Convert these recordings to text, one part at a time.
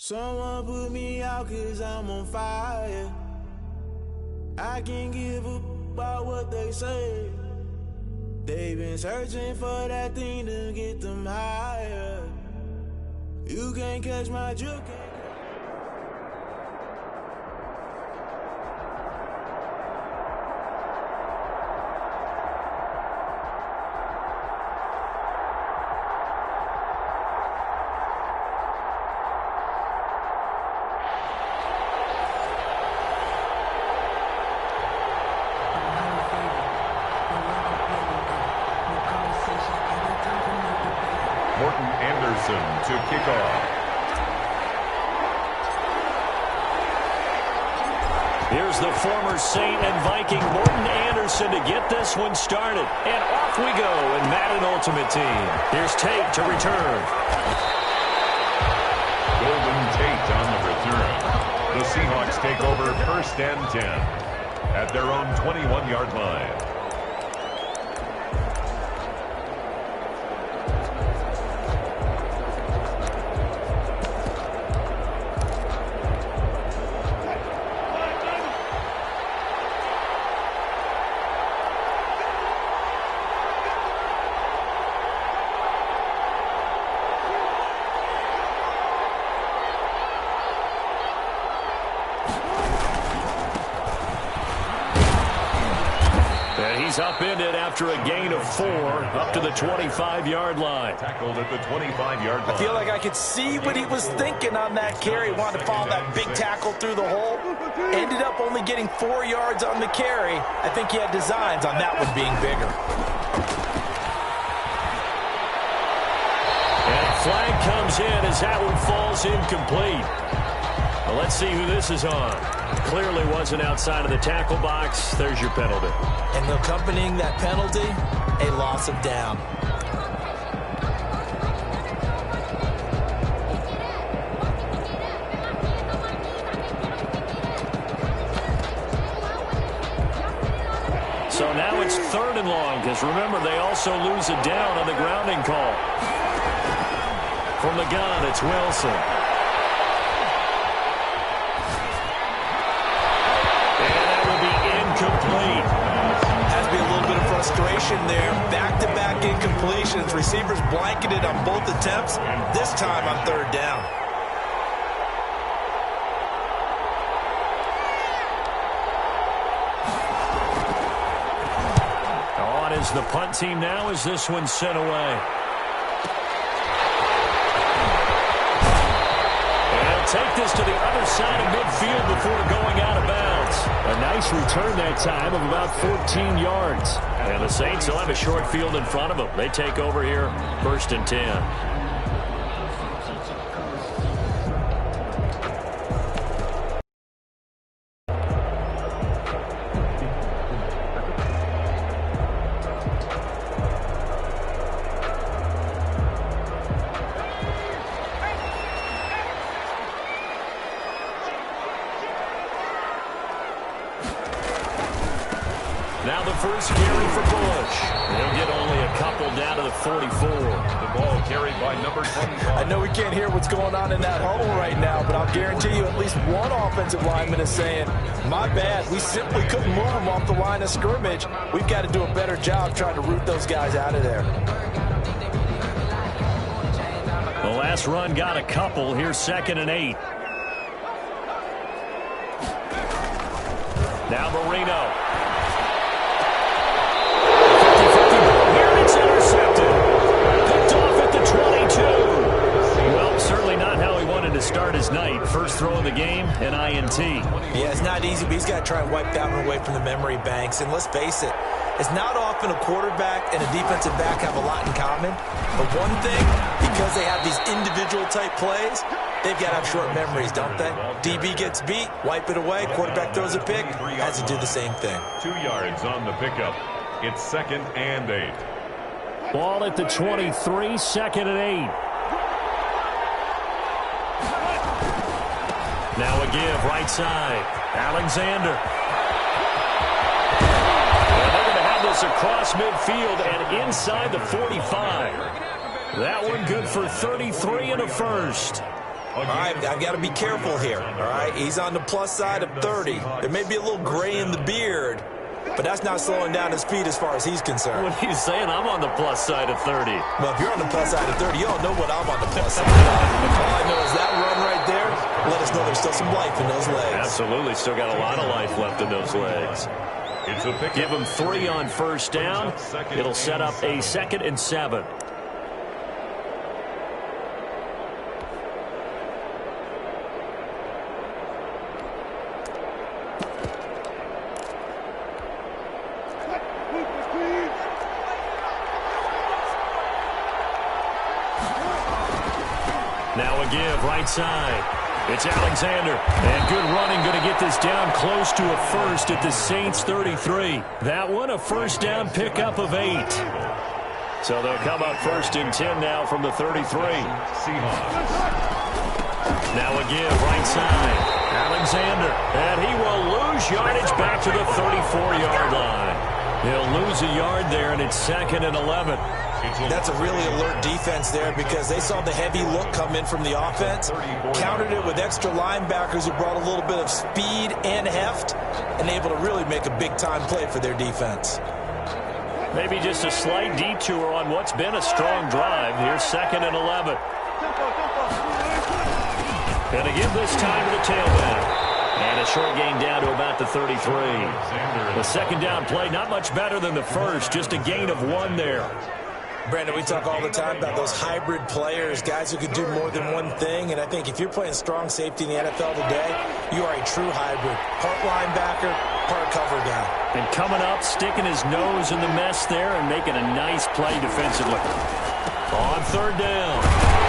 Someone put me out 'cause I'm on fire. I can't give a about what they say. They've been searching for that thing to get them higher. You can't catch my juke. To kick off. Here's the former Saint and Viking Morton Anderson to get this one started. And off we go in Madden Ultimate Team. Here's Tate to return. Golden Tate on the return. The Seahawks take over 1st and 10 at their own 21-yard line. He's upended after a gain of 4 up to the 25-yard line. Tackled at the 25-yard line. I feel like I could see what he was thinking on that carry. Wanted to follow that big tackle through the hole. Ended up only getting 4 yards on the carry. I think he had designs on that one being bigger. And a flag comes in as that one falls incomplete. Well, let's see who this is on. Clearly wasn't outside of the tackle box. There's your penalty. And accompanying that penalty, a loss of down. So now it's 3rd and long, because remember, they also lose a down on the grounding call. From the gun, it's Wilson. Complete. Has to be a little bit of frustration there. Back-to-back incompletions. Receivers blanketed on both attempts. This time on 3rd down. On is the punt team now as this one's sent away. Take this to the other side of midfield before going out of bounds. A nice return that time of about 14 yards. And the Saints will have a short field in front of them. They take over here, 1st and 10. Now the first carry for Bush. He'll get only a couple down to the 44. The ball carried by number 25. I know we can't hear what's going on in that huddle right now, but I'll guarantee you at least one offensive lineman is saying, my bad, we simply couldn't move them off the line of scrimmage. We've got to do a better job trying to root those guys out of there. The last run got a couple. Here's 2nd and 8. Now Marino. To start his night. First throw of the game, an INT. Yeah, it's not easy, but he's got to try and wipe that one away from the memory banks. And let's face it, it's not often a quarterback and a defensive back have a lot in common. But one thing, because they have these individual type plays, they've got to have short memories, don't they? DB gets beat, wipe it away, quarterback throws a pick, has to do the same thing. 2 yards on the pickup. It's 2nd and 8. Ball at the 23, 2nd and 8. Now a give, right side. Alexander. And they're going to have this across midfield and inside the 45. That one good for 33 and a first. All right, I've got to be careful here, all right? He's on the plus side of 30. There may be a little gray in the beard, but that's not slowing down his speed as far as he's concerned. What are you saying? I'm on the plus side of 30. Well, if you're on the plus side of 30, you all know what I'm on the plus side of. All I know is that run right there let us know there's still some life in those legs. Absolutely, still got a lot of life left in those legs. Give him 3 on first down. It'll set up a 2nd and 7. Now a give, right side. It's Alexander, and good running, going to get this down close to a first at the Saints 33. That one, a first down pickup of 8. So they'll come up 1st and 10 now from the 33. Now a give, right side. Alexander, and he will lose yardage back to the 34-yard line. He'll lose a yard there, and it's 2nd and 11. That's a really alert defense there because they saw the heavy look come in from the offense, countered it with extra linebackers who brought a little bit of speed and heft, and able to really make a big-time play for their defense. Maybe just a slight detour on what's been a strong drive. Here's 2nd and 11. And again this time to the tailback. And a short gain down to about the 33. The second down play, not much better than the first, just a gain of 1 there. Brandon, we talk all the time about those hybrid players, guys who can do more than one thing, and I think if you're playing strong safety in the NFL today, you are a true hybrid. Part linebacker, part cover guy. And coming up, sticking his nose in the mess there and making a nice play defensively. On 3rd down,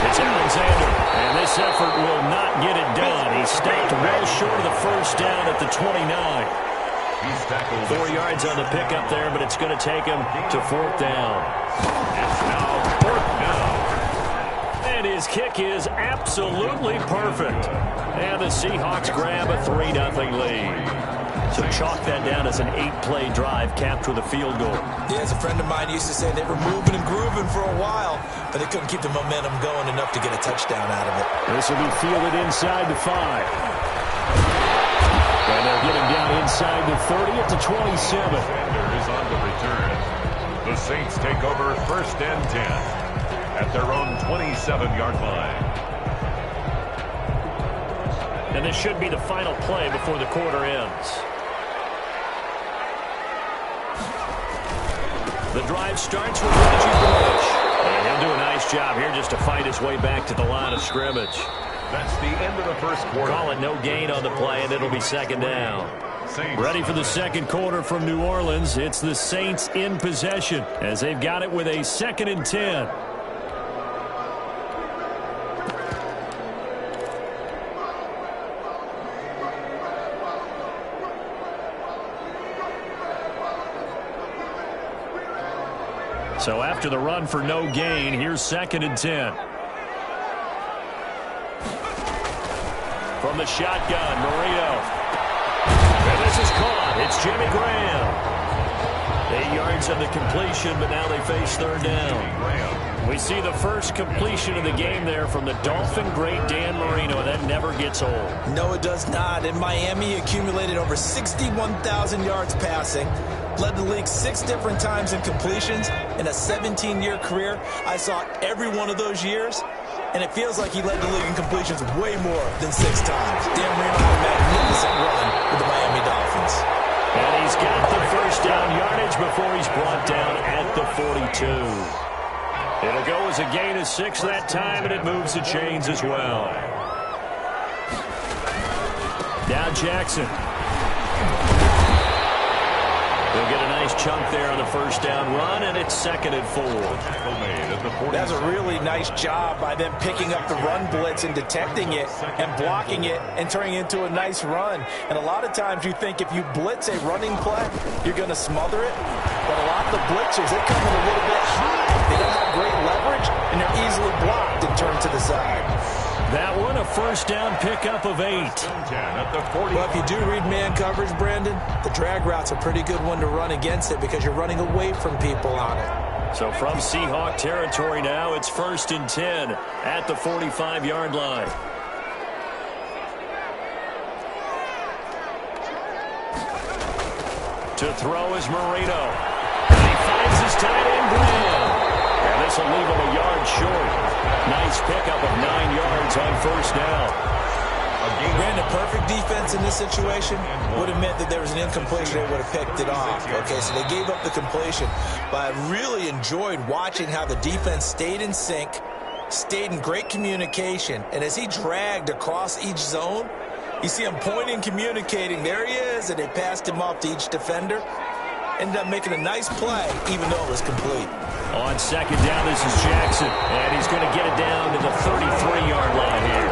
it's Alexander, and this effort will not get it done. He stopped well short of the first down at the 29. 4 yards on the pickup there, but it's going to take him to 4th down. It's now 4th down. And his kick is absolutely perfect. And the Seahawks grab a 3-0 lead. So chalk that down as an 8-play drive capped with a field goal. Yeah, as a friend of mine used to say, they were moving and grooving for a while, but they couldn't keep the momentum going enough to get a touchdown out of it. This will be fielded inside the 5. And they'll get him down inside the 30 at the 27. Alexander is on the return. The Saints take over 1st and 10 at their own 27-yard line. And this should be the final play before the quarter ends. The drive starts with Reggie Bush. And he'll do a nice job here just to fight his way back to the line of scrimmage. That's the end of the first quarter. Call it no gain on the play, and it'll be 2nd down. Ready for the second quarter from New Orleans. It's the Saints in possession as they've got it with a 2nd and 10. So after the run for no gain, here's 2nd and 10. From the shotgun, Marino. And this is caught. It's Jimmy Graham. 8 yards on the completion, but now they face 3rd down. We see the first completion of the game there from the Dolphin great Dan Marino, and that never gets old. No, it does not. In Miami, he accumulated over 61,000 yards passing, led the league 6 different times in completions. In a 17-year career, I saw every one of those years, and it feels like he led the league in completions way more than 6 times. Dan Marino had a magnificent run with the Miami Dolphins. And he's got the first down yardage before he's brought down at the 42. It'll go as a gain of 6 that time, and it moves the chains as well. Now Jackson. He'll get a nice chunk there on the first down run, and it's 2nd and 4. That's a really nice job by them picking up the run blitz and detecting it and blocking it and turning it into a nice run. And a lot of times you think if you blitz a running play, you're going to smother it. But a lot of the blitzers, they come in a little bit high. They don't have great leverage, and they're easily blocked and turned to the side. That one, a first down pickup of 8. Well, if you do read man coverage, Brandon, the drag route's a pretty good one to run against it because you're running away from people on it. So from Seahawk territory now, it's 1st and 10 at the 45-yard line. To throw is Marino. And he finds his tight end, Graham. And this will leave him a yard short. Nice pickup of 9 yards on first down. Granted, perfect defense in this situation would have meant that there was an incompletion. They would have picked it off. Okay, so they gave up the completion. But I really enjoyed watching how the defense stayed in sync, stayed in great communication. And as he dragged across each zone, you see him pointing, communicating. There he is, and they passed him off to each defender. Ended up making a nice play, even though it was complete. On second down, this is Jackson. And he's going to get it down to the 33-yard line here.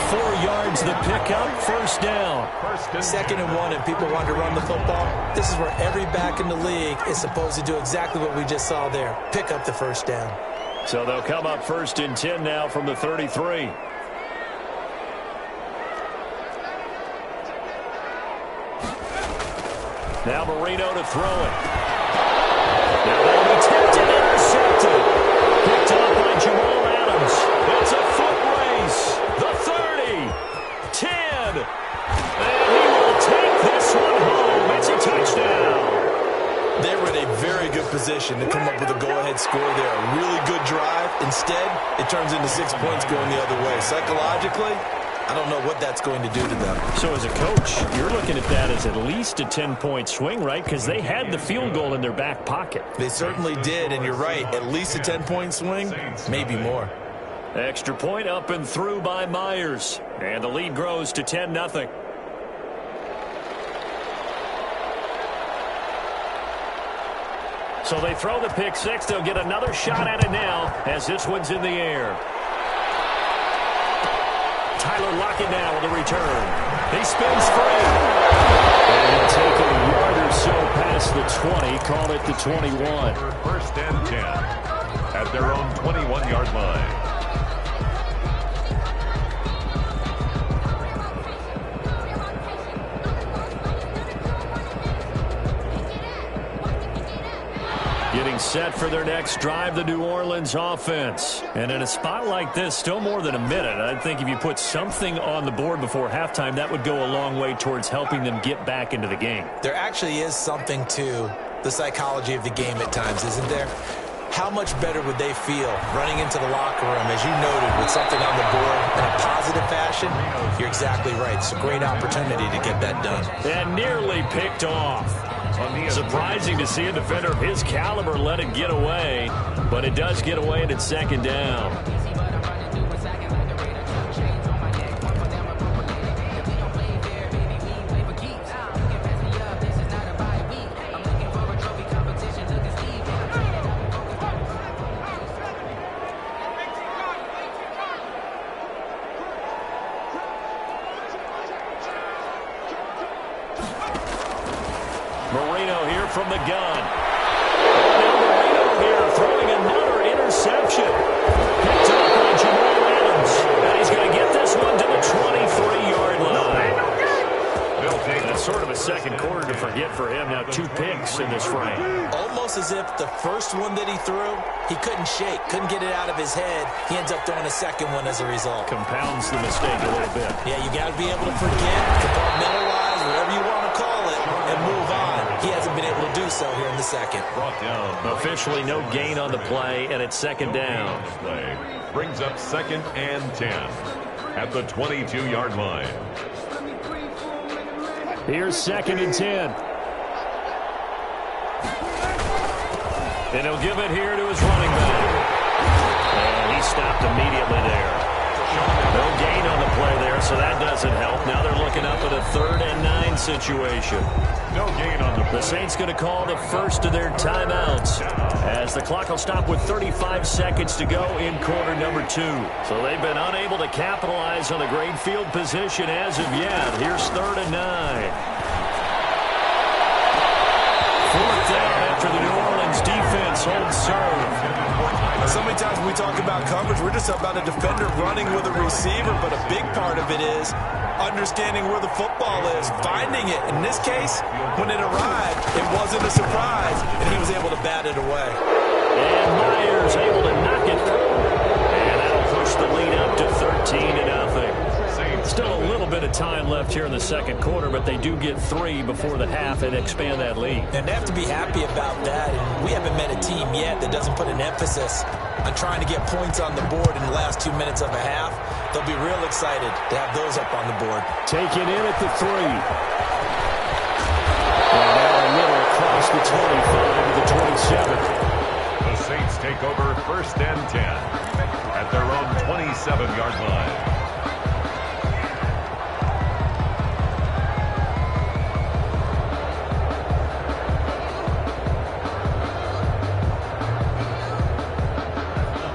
4 yards the pickup, first down. 2nd and 1, and people want to run the football. This is where every back in the league is supposed to do exactly what we just saw there. Pick up the first down. So they'll come up 1st and 10 now from the 33. Now Marino to throw it. Now that'll be tipped and intercepted. Picked up by Jamal Adams. It's a foot race. The 30, 10. And he will take this one home. It's a touchdown. They were in a very good position to come up with a go-ahead score there. A really good drive. Instead, it turns into 6 points going the other way. Psychologically, I don't know what that's going to do to them. So as a coach, you're looking at that as at least a 10-point swing, right? Because they had the field goal in their back pocket. They certainly did, and you're right. At least a 10-point swing, maybe more. Extra point up and through by Myers. And the lead grows to 10-0. So they throw the pick six. They'll get another shot at it now as this one's in the air. Tyler Lockett now with a return. He spins free. And he'll take it a yard or so past the 20. Call it the 21. 1st and 10 at their own 21-yard line. Getting set for their next drive, the New Orleans offense. And in a spot like this, still more than a minute. I think if you put something on the board before halftime, that would go a long way towards helping them get back into the game. There actually is something to the psychology of the game at times, isn't there? How much better would they feel running into the locker room, as you noted, with something on the board in a positive fashion? You're exactly right. It's a great opportunity to get that done. And nearly picked off. Surprising to see a defender of his caliber let it get away, but it does get away and it's 2nd down. Marino here from the gun. Now Marino here throwing another interception. Picked up by Jamal Adams. And he's going to get this one to the 23-yard line. That's sort of a second quarter to forget for him. Now 2 picks in this frame. Almost as if the first one that he threw, he couldn't shake, couldn't get it out of his head. He ends up throwing a second one as a result. Compounds the mistake a little bit. Yeah, you got to be able to forget, compartmentalize, whatever you want to call it, and move on. He hasn't been able to do so here in the second. Brought down. Officially no gain on the play, and it's 2nd down. Play brings up 2nd and 10 at the 22-yard line. Here's 2nd and 10. And he'll give it here to his running back. And he stopped immediately there. No gain on the play there, so that doesn't help. Now they're looking up at a 3rd and 9 situation. No gain on the play. The Saints going to call the first of their timeouts as the clock will stop with 35 seconds to go in quarter number 2. So they've been unable to capitalize on a great field position as of yet. Here's 3rd and 9. 4th down after the New Orleans defense holds serve. So many times when we talk about coverage, we're just about a defender running with a receiver, but a big part of it is understanding where the football is, finding it. In this case, when it arrived, it wasn't a surprise, and he was able to bat it away. And Myers able to knock it through. And that'll push the lead up to 13-0. Still a little little bit of time left here in the second quarter, but they do get 3 before the half and expand that lead. And they have to be happy about that. And we haven't met a team yet that doesn't put an emphasis on trying to get points on the board in the last 2 minutes of a half. They'll be real excited to have those up on the board. Taken in at the 3. And now a little across the 25 to the 27. The Saints take over 1st and 10 at their own 27-yard line.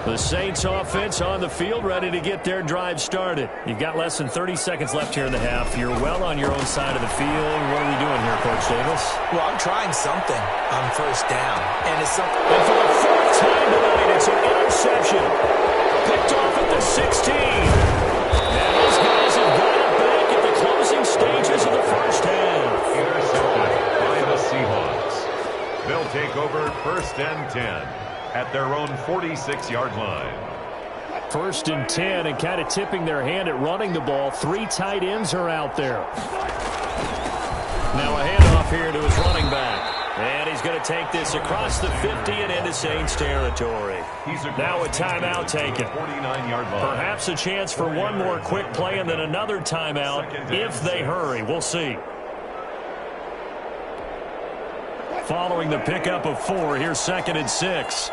The Saints offense on the field, ready to get their drive started. You've got less than 30 seconds left here in the half. You're well on your own side of the field. What are we doing here, Coach Davis? Well, I'm trying something on 1st down. And it's something. And for the 4th time tonight, it's an interception. Picked off at the 16. And those guys have got it back at the closing stages of the first half. Intercepted by the Seahawks. They'll take over 1st and 10. At their own 46-yard line. 1st and 10, and kind of tipping their hand at running the ball. 3 tight ends are out there. Now a handoff here to his running back. And he's going to take this across the 50 and into Saints territory. Now a timeout taken. 49-yard line. Perhaps a chance for one more quick play and then another timeout if they hurry. We'll see. Following the pickup of 4, here's 2nd and 6.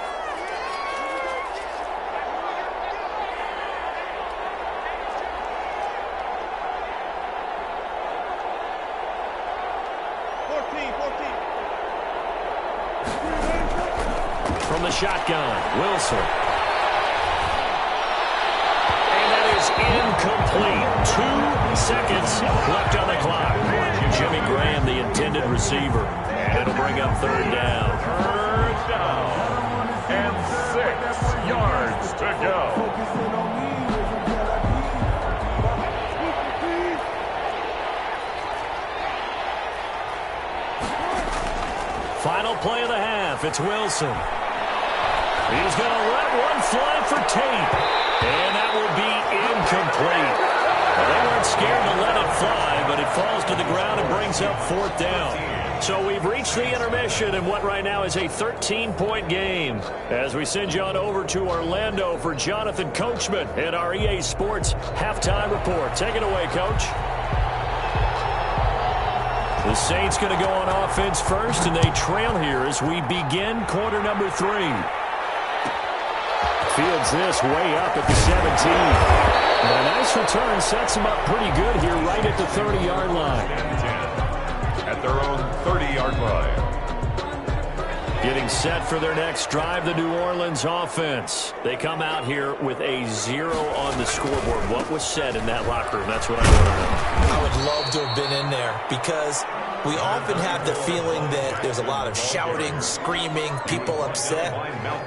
From the shotgun, Wilson. And that is incomplete. 2 seconds left on the clock. Jimmy Graham, the intended receiver. It'll bring up 3rd down. 3rd down. And 6 yards to go. Final play of the half. It's Wilson. He's going to let one fly for Tate. And that will be incomplete. Well, they weren't scared to let it fly, but it falls to the ground and brings up 4th down. So we've reached the intermission in what right now is a 13-point game. As we send you on over to Orlando for Jonathan Coachman at our EA Sports Halftime Report. Take it away, Coach. The Saints going to go on offense first, and they trail here as we begin quarter number 3. Fields this way up at the 17. And a nice return sets him up pretty good here right at the 30-yard line. At their own 30-yard line. Getting set for their next drive, the New Orleans offense. They come out here with a 0 on the scoreboard. What was said in that locker room? That's what I want to know. I would love to have been in there because we often have the feeling that there's a lot of shouting, screaming, people upset.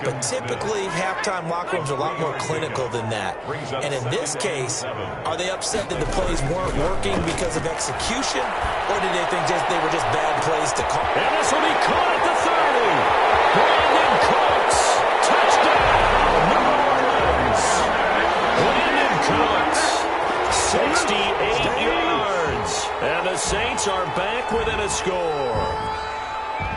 But typically, halftime locker rooms are a lot more clinical than that. And in this case, are they upset that the plays weren't working because of execution? Or did they think they were just bad plays to call? And this will be caught at the 30. Brandon Cooks. Touchdown, New Orleans. Brandon Cooks. 68 yards. And the Saints are back within a score.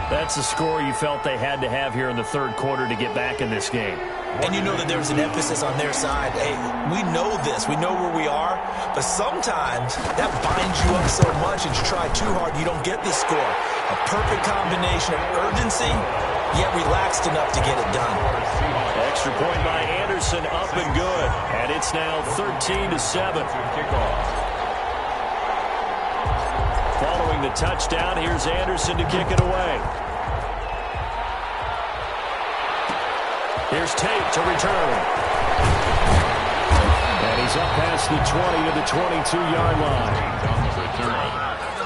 That's a score you felt they had to have here in the 3rd quarter to get back in this game. And you know that there's an emphasis on their side. Hey, we know this. We know where we are. But sometimes that binds you up so much and you try too hard, you don't get the score. A perfect combination of urgency, yet relaxed enough to get it done. Extra point by Anderson, up and good. And it's now 13-7. Following the touchdown, here's Anderson to kick it away. Here's Tate to return. And he's up past the 20 to the 22-yard line. On the return,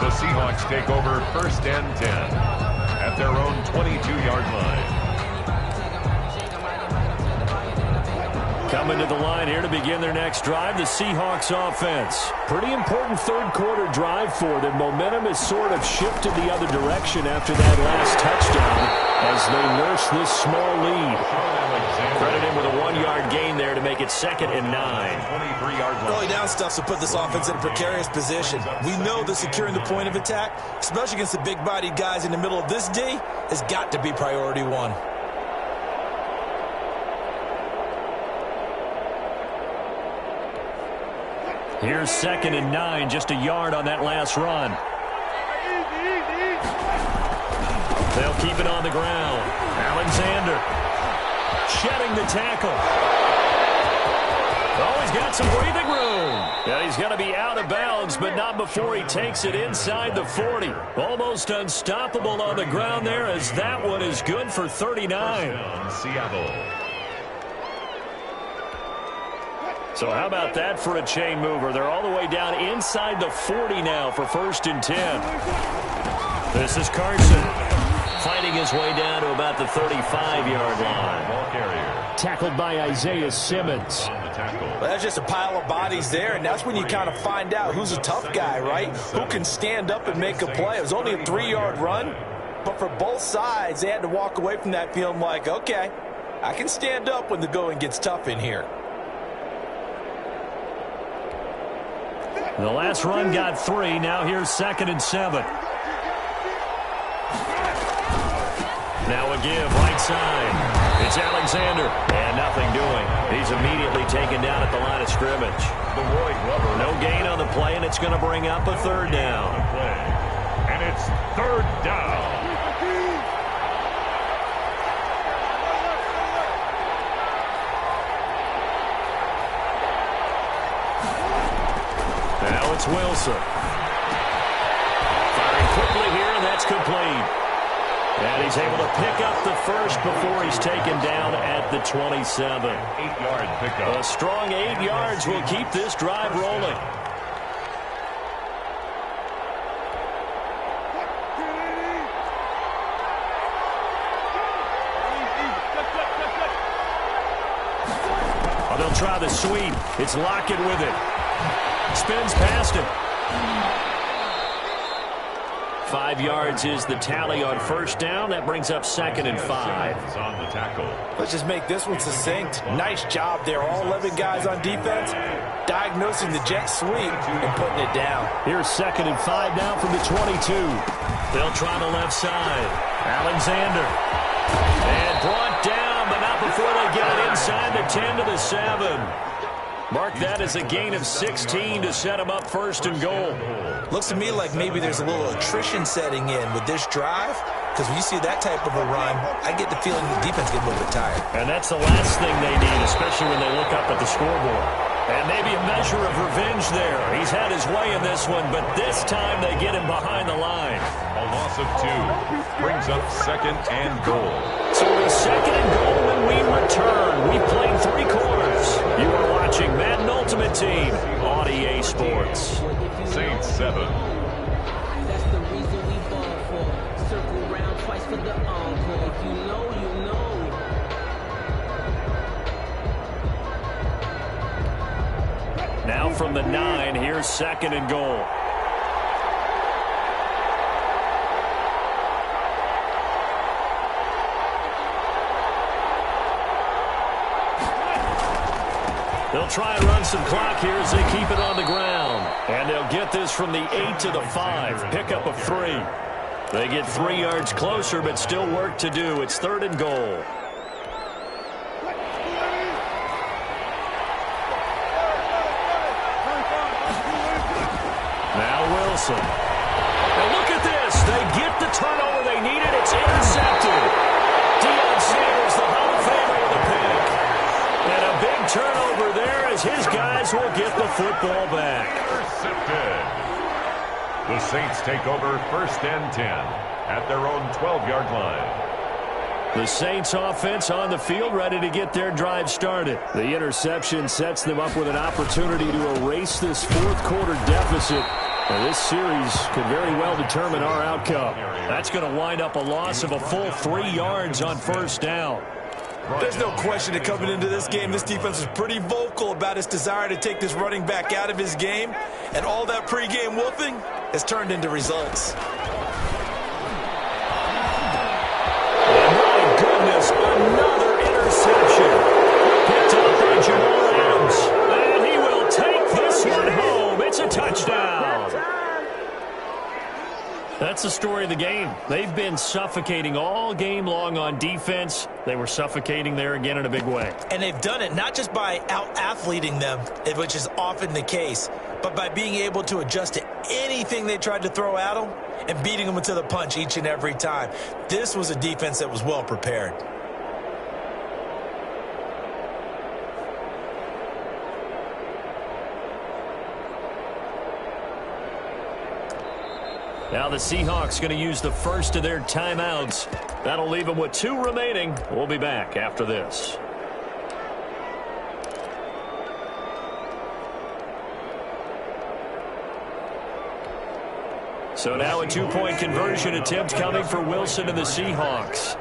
the Seahawks take over 1st and 10 at their own 22-yard line. Coming to the line here to begin their next drive, the Seahawks offense. Pretty important 3rd quarter drive for them. Momentum has sort of shifted the other direction after that last touchdown. as they nurse this small lead. Credit him with a 1-yard gain there to make it 2nd and 9. Early down stuff to put this offense in a precarious position. We know that securing the point of attack, especially against the big-bodied guys in the middle of this D, has got to be priority 1. Here's 2nd and 9, just a yard on that last run. They'll keep it on the ground. Alexander shedding the tackle. Oh, he's got some breathing room. Yeah, he's going to be out of bounds, but not before he takes it inside the 40. Almost unstoppable on the ground there, as that one is good for 39. Seattle. So how about that for a chain mover? They're all the way down inside the 40 now for 1st and 10. This is Carson fighting his way down to about the 35-yard line. Ball carrier. Tackled by Isaiah Simmons. On the tackle. Well, that's just a pile of bodies there, and that's when you kind of find out who's a tough guy, right? Who can stand up and make a play. It was only a 3-yard run, but for both sides, they had to walk away from that feeling like, okay, I can stand up when the going gets tough in here. The last run got 3. Now here's 2nd and 7. Now a give, right side. It's Alexander, and nothing doing. He's immediately taken down at the line of scrimmage. No gain on the play, and it's going to bring up a 3rd down. And it's 3rd down. Now it's Wilson. Firing quickly here, and that's complete. And he's able to pick up the first before he's taken down at the 27. 8-yard pickup. A strong 8 yards will keep this drive rolling. Oh, they'll try the sweep. It's Lockett with it. Spins past it. 5 yards is the tally on 1st down. That brings up 2nd and 5. On the tackle. Let's just make this one succinct. Nice job there. All 11 guys on defense diagnosing the jet sweep and putting it down. Here's 2nd and 5 now from the 22. They'll try the left side. Alexander. And brought down, but not before they get it inside the 10 to the 7. Mark that as a gain of 16 to set him up 1st and goal. Looks to me like maybe there's a little attrition setting in with this drive, because when you see that type of a run, I get the feeling the defense gets a little bit tired. And that's the last thing they need, especially when they look up at the scoreboard. And maybe a measure of revenge there. He's had his way in this one, but this time they get him behind the line. A loss of 2 brings up 2nd and goal. So the 2nd and goal when we return. We've played 3 quarters. You are watching Madden Ultimate Team on EA Sports. Saints 7. That's the reason we ball for. Circle round twice for the encore. If you know, you know. Now from the 9, here's 2nd and goal. They'll try and run some clock here as they keep it on the ground. And they'll get this from the 8 to the 5. Pickup of 3. They get 3 yards closer, but still work to do. It's 3rd and goal. Now Wilson. And look at this. They get the turnover they needed. It's intercepted. Deion Sanders, the Hall of Famer, with a pick. And a big turnover there as his guys will get the football back. Intercepted. The Saints take over 1st and 10 at their own 12-yard line. The Saints offense on the field, ready to get their drive started. The interception sets them up with an opportunity to erase this 4th quarter deficit. And this series could very well determine our outcome. That's going to wind up a loss of a full 3 yards on 1st down. There's no question that coming into this game, this defense was pretty vocal about its desire to take this running back out of his game. And all that pregame wolfing has turned into results. And of the game. They've been suffocating all game long on defense. They were suffocating there again in a big way. And they've done it not just by out-athleting them, which is often the case, but by being able to adjust to anything they tried to throw at them and beating them to the punch each and every time. This was a defense that was well prepared. Now the Seahawks going to use the first of their timeouts. That'll leave them with 2 remaining. We'll be back after this. So now a 2-point conversion attempt coming for Wilson and the Seahawks.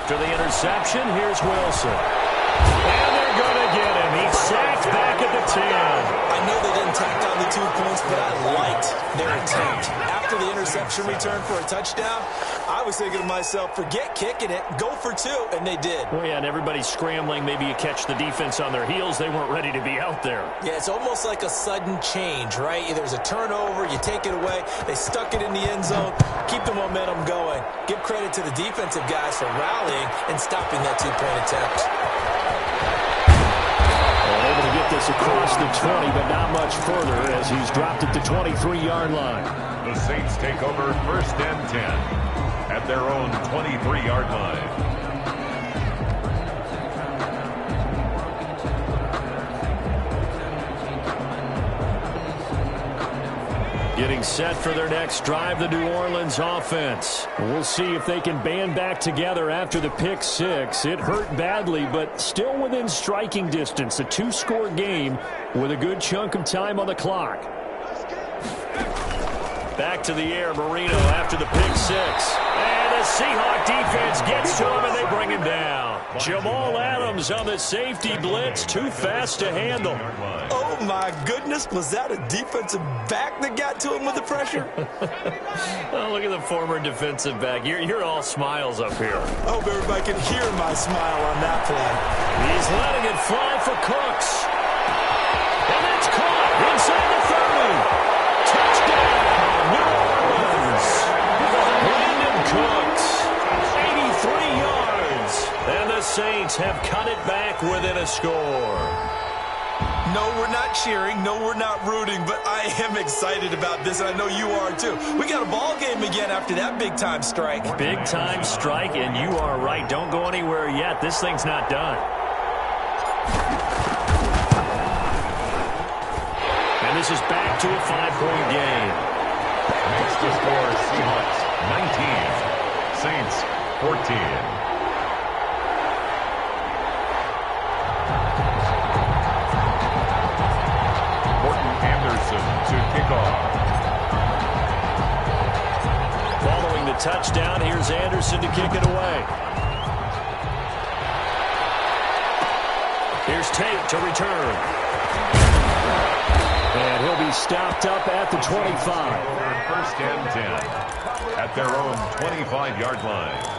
After the interception, here's Wilson. And they're going to get him. He's sacked back at the 10. I know they didn't tack on the 2 points, but I liked their attempt. After the interception return for a touchdown, I was thinking to myself, forget kicking it, go for 2, and they did. Well, yeah, and everybody's scrambling. Maybe you catch the defense on their heels. They weren't ready to be out there. Yeah, it's almost like a sudden change, right? There's a turnover, you take it away, they stuck it in the end zone, keep the momentum going. Give credit to the defensive guys for rallying and stopping that 2-point attempt. Able to get this across the 20, but not much further as he's dropped at the 23-yard line. The Saints take over 1st and 10 at their own 23-yard line. Getting set for their next drive, the New Orleans offense. We'll see if they can band back together after the pick 6. It hurt badly, but still within striking distance. A 2-score game with a good chunk of time on the clock. Back to the air, Marino after the pick 6. And the Seahawk defense gets to him, and they bring him down. Jamal Adams on the safety blitz, too fast to handle. Oh, my goodness. Was that a defensive back that got to him with the pressure? Oh, look at the former defensive back. You're all smiles up here. I hope everybody can hear my smile on that play. He's letting it fly for Cooks. And that's caught inside the 30. Touchdown, New Orleans. Brandon Cooks, 83 yards. And the Saints have cut it back within a score. No, we're not cheering. No, we're not rooting. But I am excited about this, and I know you are too. We got a ball game again after that big-time strike. Big-time strike, and you are right. Don't go anywhere yet. This thing's not done. And this is back to a 5-point game. Next to score, Seahawks 19, Saints 14. To kick off. Following the touchdown, here's Anderson to kick it away. Here's Tate to return. And he'll be stopped up at the 25. 1st and 10 at their own 25-yard line.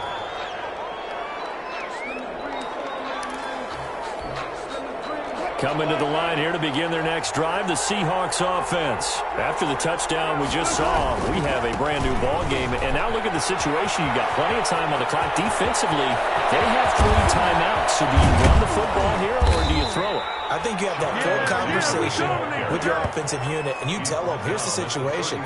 Coming to the line here to begin their next drive, the Seahawks offense. After the touchdown we just saw, we have a brand new ball game. And now look at the situation. You've got plenty of time on the clock. Defensively, they have 3 timeouts. So do you run the football here or do you throw it? I think you have that full conversation with your offensive unit, and you tell them, here's the situation.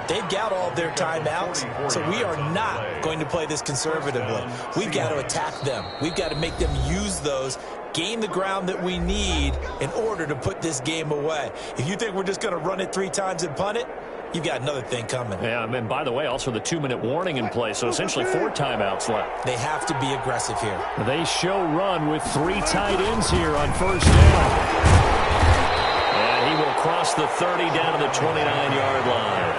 They've got all their timeouts, so we are not going to play this conservatively. We've got to attack them. We've got to make them use those, gain the ground that we need in order to put this game away. If you think we're just going to run it 3 times and punt it, you've got another thing coming. Yeah, and by the way, also the 2-minute warning in play, so essentially 4 timeouts left. They have to be aggressive here. They show run with 3 tight ends here on 1st down. And he will cross the 30 down to the 29-yard line.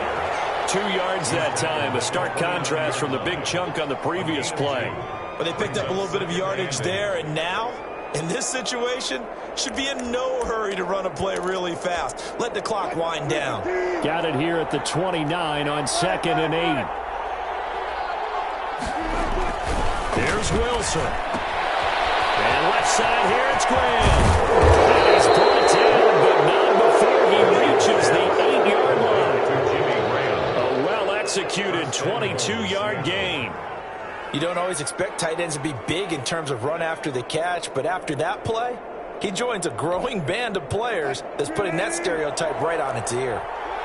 2 yards that time, a stark contrast from the big chunk on the previous play. But they picked up a little bit of yardage there, and now, in this situation, should be in no hurry to run a play really fast. Let the clock wind down. Got it here at the 29 on 2nd and 8. Here's Wilson. And left side here, it's Graham. And he's brought down, but not before he reaches the 8-yard line. A well-executed 22-yard gain. You don't always expect tight ends to be big in terms of run after the catch, but after that play, he joins a growing band of players that's putting that stereotype right on its ear.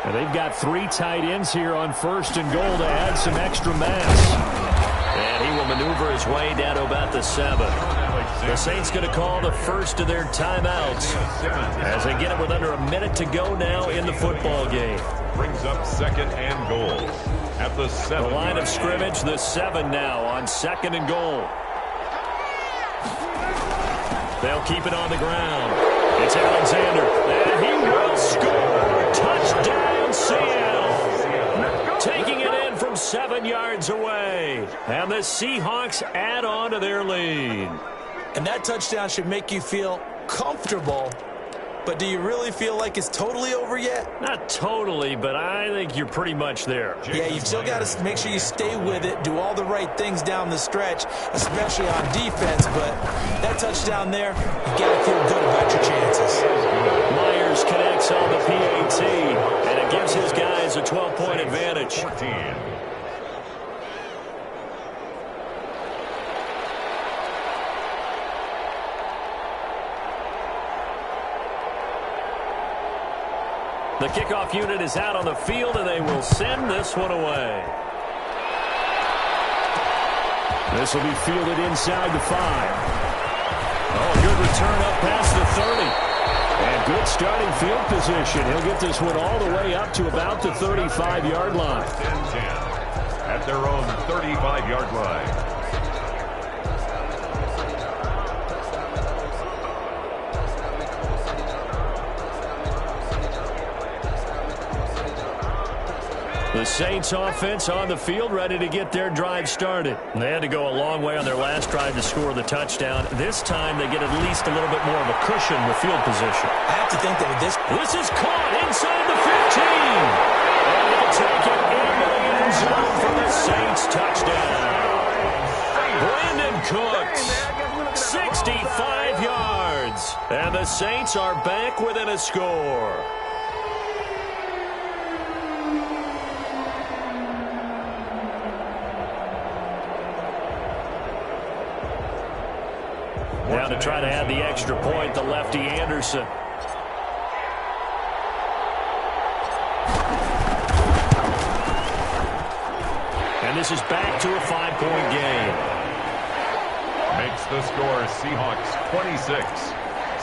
And they've got 3 tight ends here on 1st and goal to add some extra mass. And he will maneuver his way down to about the 7. The Saints going to call the first of their timeouts as they get it with under a minute to go now in the football game. Brings up 2nd and goal at the 7. The line of scrimmage, the 7 now on 2nd and goal. They'll keep it on the ground. It's Alexander, and he will score. Touchdown, Seattle. Taking it in from 7 yards away. And the Seahawks add on to their lead. And that touchdown should make you feel comfortable. But do you really feel like it's totally over yet? Not totally, but I think you're pretty much there. Yeah, you've still got to make sure you stay with it, do all the right things down the stretch, especially on defense. But that touchdown there, you got to feel good about your chances. Myers connects on the PAT, and it gives his guys a 12-point advantage. 14. The kickoff unit is out on the field, and they will send this one away. This will be fielded inside the 5. Oh, good return up past the 30. And good starting field position. He'll get this one all the way up to about the 35-yard line. 10-10 at their own 35-yard line. The Saints offense on the field, ready to get their drive started. They had to go a long way on their last drive to score the touchdown. This time they get at least a little bit more of a cushion with field position. I have to think that with this is caught inside the 15. And they'll take it into the end zone for the Saints touchdown. Brandon Cooks, 65 yards. And the Saints are back within a score. Now to try to add the extra point, the lefty Anderson. And this is back to a 5-point game. Makes the score Seahawks 26,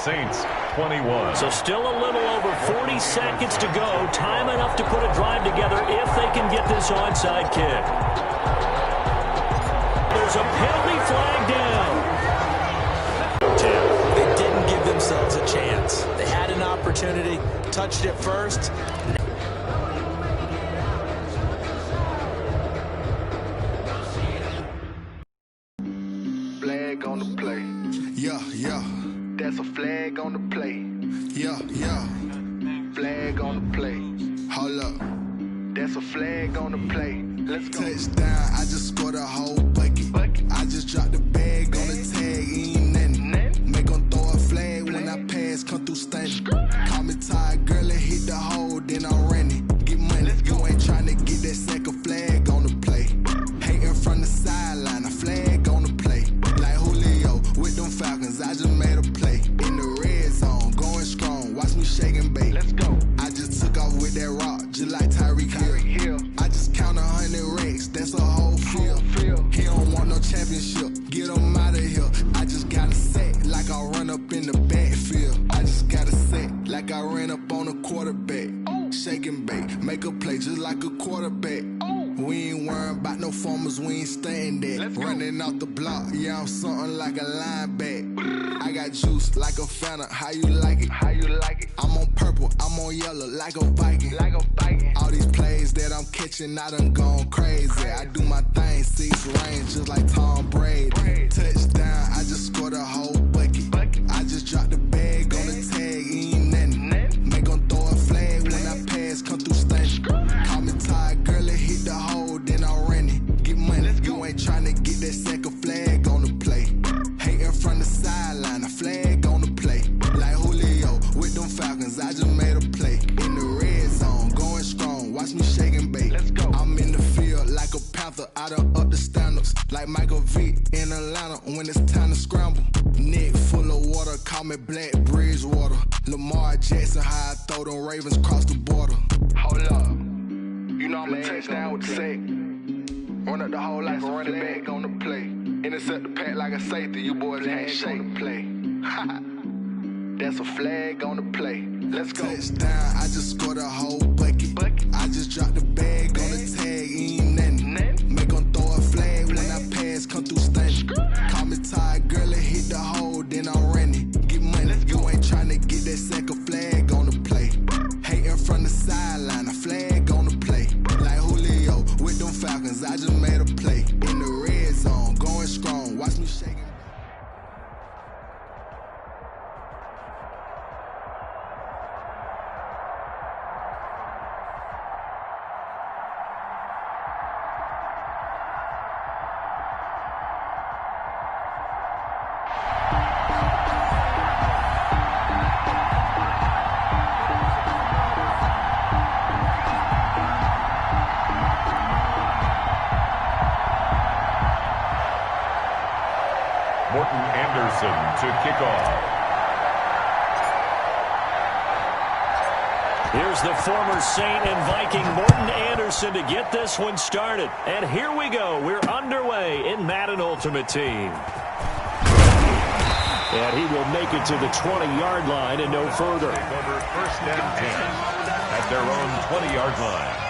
Saints 21. So still a little over 40 seconds to go. Time enough to put a drive together if they can get this onside kick. There's a penalty flag down. They didn't give themselves a chance. They had an opportunity, touched it first. Flag on the play. Yeah, yeah. That's a flag on the play. Yeah, yeah. Flag on the play. Hold up. That's a flag on the play. Let's go. Touchdown, I just scored a whole bucket. I just dropped the bag on the tag, ain't nothing. Make them throw a flag when I pass, come through stunning. Call me tired, girl, and hit the hole, then I'm running. Get money, you ain't trying to get that second flag on the play. Hating from the sideline, a flag on the play. Like Julio with them Falcons, I just made a play. In the red zone, going strong, watch me shake and bake. Let's go. I just took off with that rock, just like Tyreek Hill. I just count 100 racks, that's a whole field. He don't want no championship, get him out of here. I just gotta set like I run up in the backfield. I just gotta set like I ran up on a quarterback. Shake and bake, make a play just like a quarterback. We ain't worrying about no formers, we ain't staying there. Running off the block, yeah, I'm something like a linebacker. I got juice like a Fanta, how you like it? How you like it? I'm on purple, I'm on yellow like a Viking. All these plays that I'm catching, I done gone crazy. I do my thing, six range just like Tom Brady. Touchdown, I just scored a whole bucket. I just dropped the bag on the tag, ain't nothing. Make them throw a flag when I pass, come through stunning. Call me tired, girl, and hit the hole, then I'm running. Get money, you ain't trying to get that second flag on the Call me Black Bridgewater. Lamar Jackson, how I throw them Ravens across the border. Hold up. You know I'm a touchdown with the sack. Run up the hole like a running back on the play. Intercept the pack like a safety. You boys ain't shake play. That's a flag on the play. Let's go. Touchdown, I just scored a whole bucket. I just dropped the bag on the tag, ain't nothing. Make them throw a flag when I pass, come through stunning. Call me tired, girl, and hit the hole, then I'm running. Get money, you ain't trying to get that second flag on the play. Hating from the sideline, a flag on the play. Like Julio with them Falcons, I just made a play. In the red zone, going strong, watch me shaking. To kick off. Here's the former Saint and Viking Morton Anderson to get this one started. And here we go. We're underway in Madden Ultimate Team. And he will make it to the 20-yard line and no further. Over first and 10 at their own 20-yard line.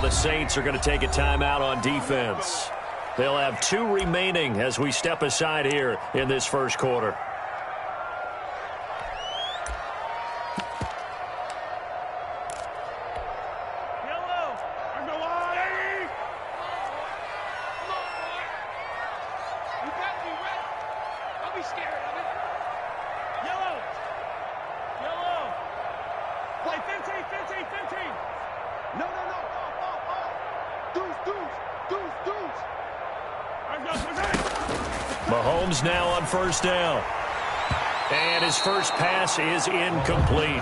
The Saints are going to take a timeout on defense. They'll have 2 remaining as we step aside here in this first quarter. Mahomes now on first down. And his first pass is incomplete.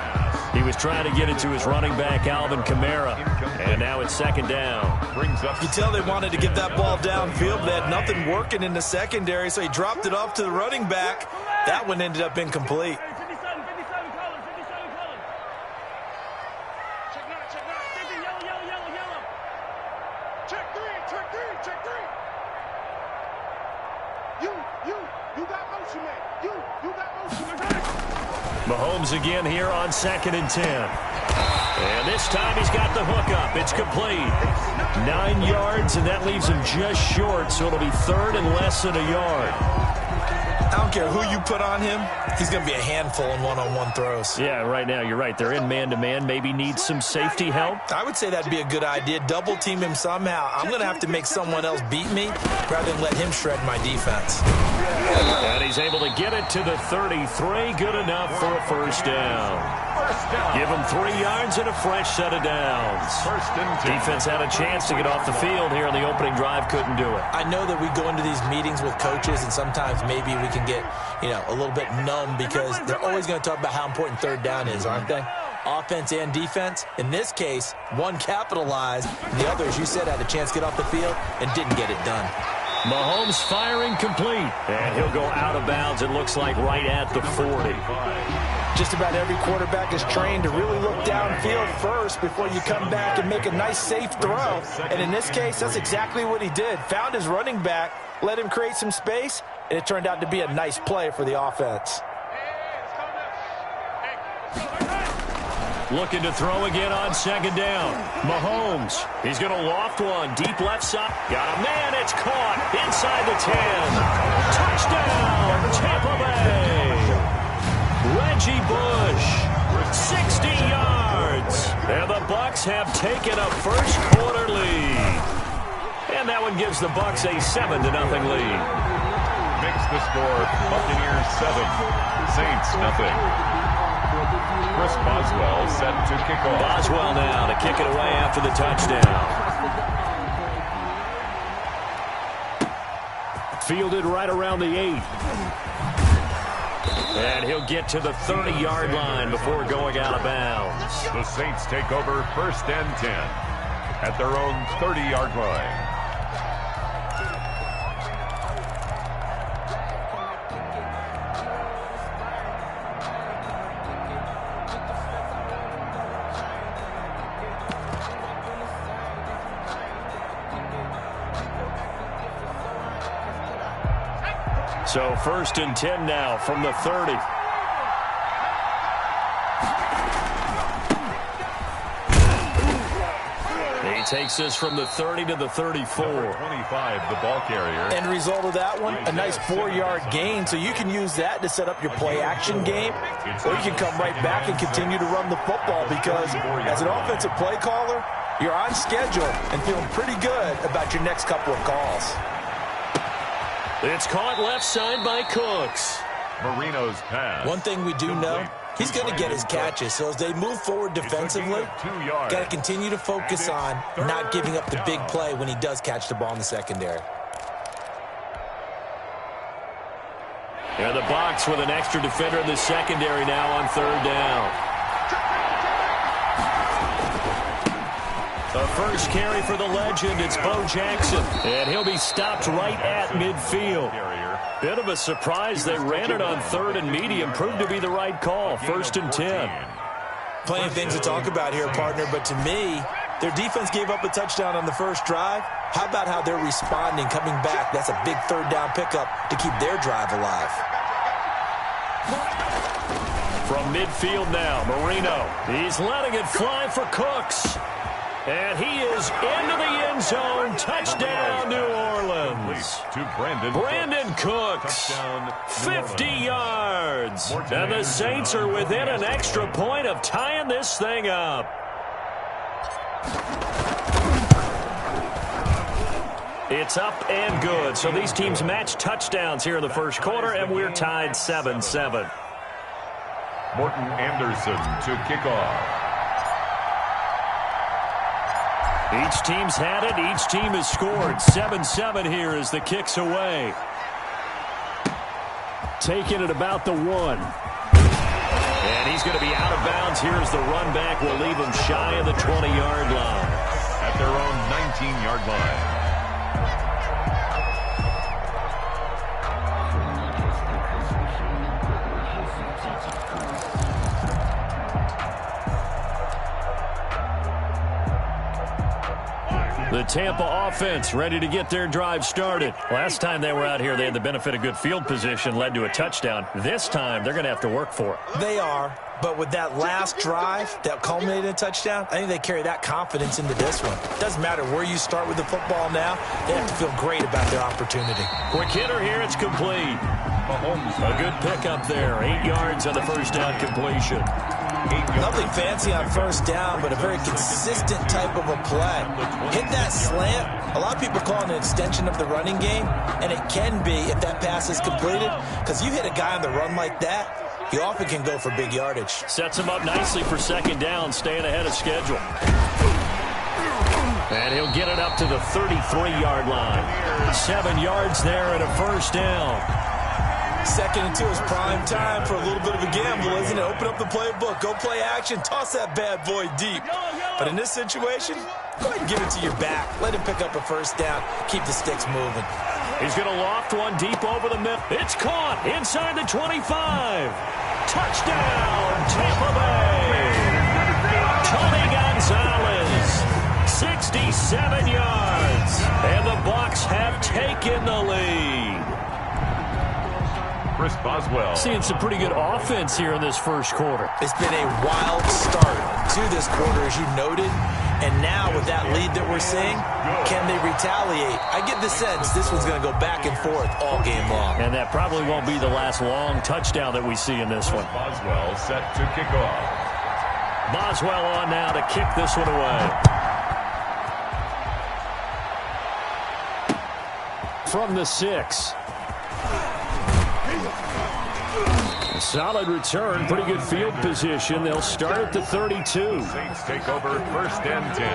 He was trying to get it to his running back, Alvin Kamara. And now it's second down. You tell they wanted to get that ball downfield, but they had nothing working in the secondary, so he dropped it off to the running back. That one ended up incomplete. Mahomes again here on 2nd and 10. And this time he's got the hook up. It's complete. 9 yards, and that leaves him just short, so it'll be 3rd and less than a yard. I don't care who you put on him. He's going to be a handful in one-on-one throws. Yeah, right now you're right. They're in man-to-man. Maybe need some safety help. I would say that'd be a good idea. Double team him somehow. I'm going to have to make someone else beat me rather than let him shred my defense. And he's able to get it to the 33. Good enough for a first down. Give him 3 yards and a fresh set of downs. Defense had a chance to get off the field here in the opening drive. Couldn't do it. I know that we go into these meetings with coaches, and sometimes maybe we can get, a little bit numb because they're always going to talk about how important 3rd down is, aren't they? Offense and defense. In this case, one capitalized, and the other, as you said, had a chance to get off the field and didn't get it done. Mahomes firing complete, and he'll go out of bounds, it looks like, right at the 40. Just about every quarterback is trained to really look downfield first before you come back and make a nice, safe throw. And in this case, that's exactly what he did. Found his running back, let him create some space, and it turned out to be a nice play for the offense. Looking to throw again on 2nd down. Mahomes, he's going to loft one deep left side. Got a man, it's caught inside the 10. Touchdown, Tampa Bay. Reggie Bush, 60 yards. And the Bucs have taken a first quarter lead. And that one gives the Bucs a 7-0 lead. Makes the score Buccaneers 7, Saints nothing. Chris Boswell set to kick off. Boswell now to kick it away after the touchdown. Fielded right around the 8. And he'll get to the 30-yard line before going out of bounds. The Saints take over 1st and 10 at their own 30-yard line. So 1st and 10 now from the 30. He takes this from the 30 to the 34. Number 25, the ball carrier. End result of that one, a nice 4-yard gain. So you can use that to set up your play-action game, or you can come right back and continue to run the football because as an offensive play caller, you're on schedule and feeling pretty good about your next couple of calls. It's caught left side by Cooks. Marino's pass. One thing we do know, he's going to get his catches. So as they move forward defensively, got to continue to focus on not giving up the big play when he does catch the ball in the secondary. And the box with an extra defender in the secondary now on 3rd down. The first carry for the legend, it's Bo Jackson. And he'll be stopped right at midfield. Bit of a surprise. They ran it on 3rd and medium. Proved to be the right call. 1st and 10. Plenty of things to talk about here, partner. But to me, their defense gave up a touchdown on the first drive. How about how they're responding, coming back? That's a big 3rd down pickup to keep their drive alive. From midfield now, Marino. He's letting it fly for Cooks. And he is into the end zone. Touchdown, New Orleans. To Brandon Cooks. 50 yards. And the Saints are within an extra point of tying this thing up. It's up and good. So these teams match touchdowns here in the first quarter, and we're tied 7-7. Morton Anderson to kick off. Each team's had it. Each team has scored. 7-7 here as the kick's away. Taking it about the 1. And he's going to be out of bounds. Here's the run back. Will leave him shy of the 20-yard line. At their own 19-yard line. The Tampa offense ready to get their drive started. Last time they were out here, they had the benefit of good field position, led to a touchdown. This time, they're going to have to work for it. They are, but with that last drive that culminated in a touchdown, I think they carry that confidence into this one. Doesn't matter where you start with the football now, they have to feel great about their opportunity. Quick hitter here, it's complete. A good pickup there. 8 yards on the first down completion. Nothing fancy on first down, but a very consistent type of a play. Hit that slant. A lot of people call it an extension of the running game, and it can be if that pass is completed, because you hit a guy on the run like that, he often can go for big yardage. Sets him up nicely for second down, staying ahead of schedule. And he'll get it up to the 33-yard line. 7 yards there and a first down. 2nd and 2 is prime time for a little bit of a gamble, isn't it? Open up the playbook, go play action, toss that bad boy deep. But in this situation, go ahead and give it to your back. Let him pick up a first down, keep the sticks moving. He's going to loft one deep over the middle. It's caught inside the 25. Touchdown, Tampa Bay. Tony Gonzalez, 67 yards. And the Bucs have taken the lead. Chris Boswell. Seeing some pretty good offense here in this first quarter. It's been a wild start to this quarter, as you noted. And now with that lead that we're seeing, can they retaliate? I get the sense this one's going to go back and forth all game long. And that probably won't be the last long touchdown that we see in this one. Boswell set to kick off. Boswell on now to kick this one away. From the 6. Solid return, pretty good field position. They'll start at the 32. Saints take over 1st and 10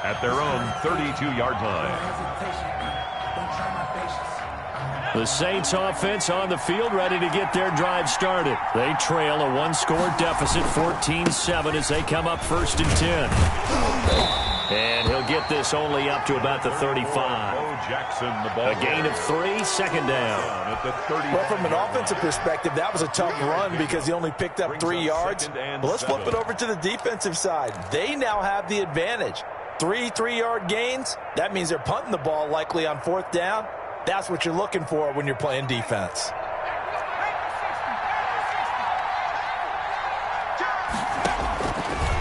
at their own 32-yard line. The Saints offense on the field, ready to get their drive started. They trail a one-score deficit, 14-7, as they come up 1st and 10. And he'll get this only up to about the 35. A gain of 3, 2nd down. Well, from an offensive perspective, that was a tough run because he only picked up 3 yards. But let's flip it over to the defensive side. They now have the advantage. 3 3-yard gains, that means they're punting the ball likely on 4th down. That's what you're looking for when you're playing defense.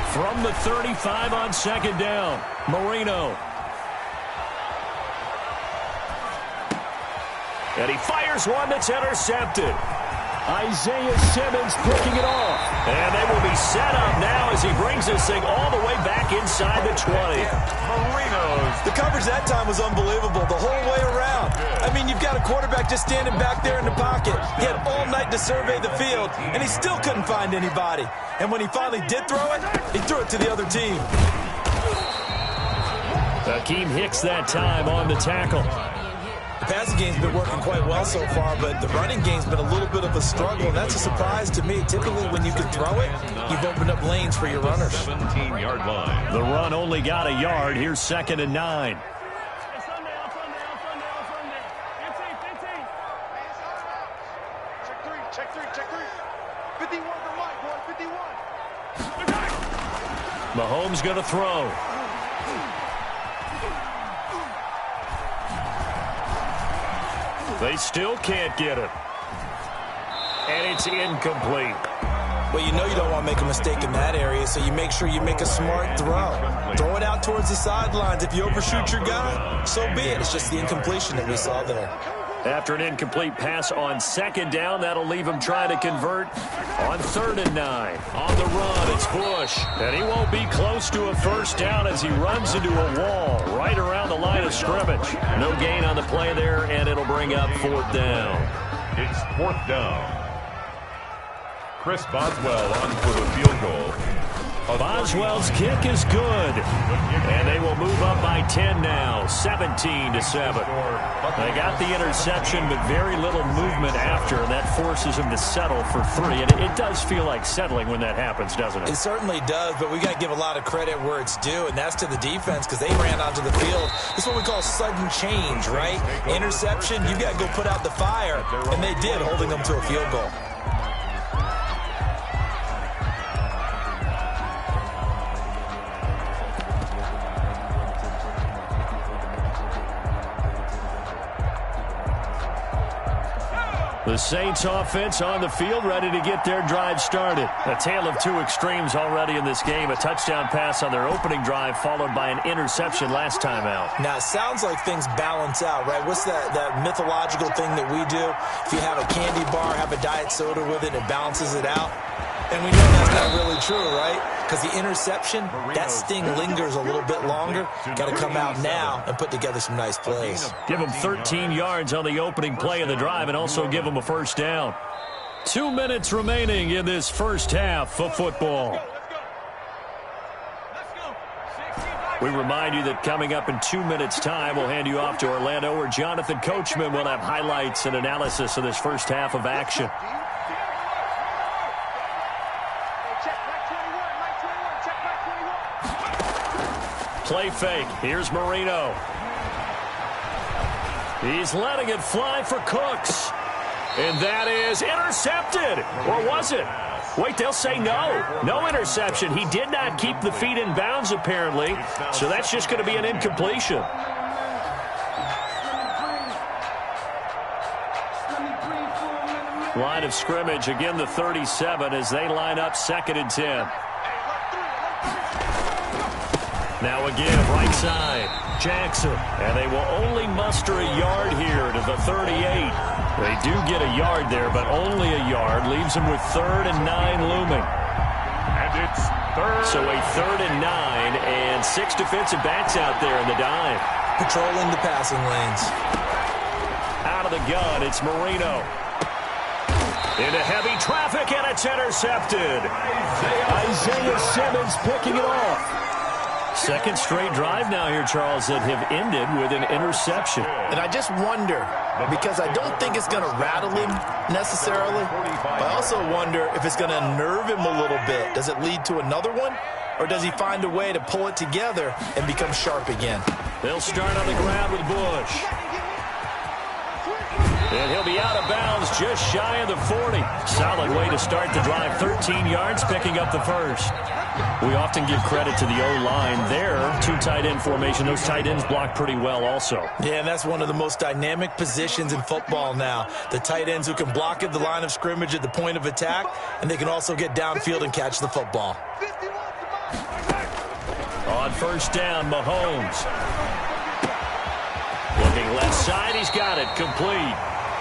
From the 35 on 2nd down, Marino. And he fires one that's intercepted. Isaiah Simmons picking it off. And they will be set up now as he brings this thing all the way back inside the 20. The coverage that time was unbelievable the whole way around. I mean, you've got a quarterback just standing back there in the pocket. He had all night to survey the field, and he still couldn't find anybody. And when he finally did throw it, he threw it to the other team. Akeem Hicks that time on the tackle. The passing game's been working quite well so far, but the running game's been a little bit of a struggle, and that's a surprise to me. Typically, when you can throw it, you've opened up lanes for your runners. 17-yard line. The run only got a yard. Here's 2nd and 9. Check three. 51 to Mike, boy, 51. Mahomes going to throw. They still can't get it. And it's incomplete. Well, you know you don't want to make a mistake in that area, so you make sure you make a smart throw. Throw it out towards the sidelines. If you overshoot your guy, so be it. It's just the incompletion that we saw there. After an incomplete pass on 2nd down, that'll leave him trying to convert on 3rd and 9. On the run, it's Bush. And he won't be close to a 1st down as he runs into a wall right around the line of scrimmage. No gain on the play there, and it'll bring up 4th down. It's 4th down. Chris Boswell on for the field goal. Boswell's kick is good. And they will move up by 10 now, 17-7. They got the interception, but very little movement after, and that forces them to settle for 3. And it does feel like settling when that happens, doesn't it? It certainly does, but we got to give a lot of credit where it's due, and that's to the defense because they ran onto the field. This is what we call sudden change, right? Interception, you got to go put out the fire, and they did, holding them to a field goal. The Saints offense on the field, ready to get their drive started. A tale of 2 extremes already in this game. A touchdown pass on their opening drive, followed by an interception last time out. Now, it sounds like things balance out, right? What's that mythological thing that we do? If you have a candy bar, have a diet soda with it, it balances it out. And we know that's not really true, right? Because the interception, that sting lingers a little bit longer. Got to come out now and put together some nice plays. Give them 13 yards on the opening play of the drive and also give them a 1st down. 2 minutes remaining in this first half of football. We remind you that coming up in 2 minutes' time, we'll hand you off to Orlando, where Jonathan Coachman will have highlights and analysis of this first half of action. Play fake. Here's Marino. He's letting it fly for Cooks. And that is intercepted. Or was it? Wait, they'll say no. No interception. He did not keep the feet in bounds, apparently. So that's just going to be an incompletion. Line of scrimmage, again the 37 as they line up 2nd and 10. Now again, right side, Jackson. And they will only muster a yard here to the 38. They do get a yard there, but only a yard. Leaves them with 3rd and 9 looming. And it's 3rd. So a 3rd and 9 and 6 defensive backs out there in the dive. Patrolling the passing lanes. Out of the gun, it's Marino. Into heavy traffic, and it's intercepted. Isaiah Simmons picking it off. Second straight drive now here, Charles, that have ended with an interception. And I just wonder, because I don't think it's going to rattle him necessarily, but I also wonder if it's going to unnerve him a little bit. Does it lead to another one, or does he find a way to pull it together and become sharp again? They'll start on the ground with Bush. And he'll be out of bounds just shy of the 40. Solid way to start the drive. 13 yards, picking up the first. We often give credit to the O-line there. Two tight end formation. Those tight ends block pretty well also. Yeah, and that's one of the most dynamic positions in football now. The tight ends who can block at the line of scrimmage at the point of attack, and they can also get downfield and catch the football. On first down, Mahomes. Looking left side, he's got it. Complete.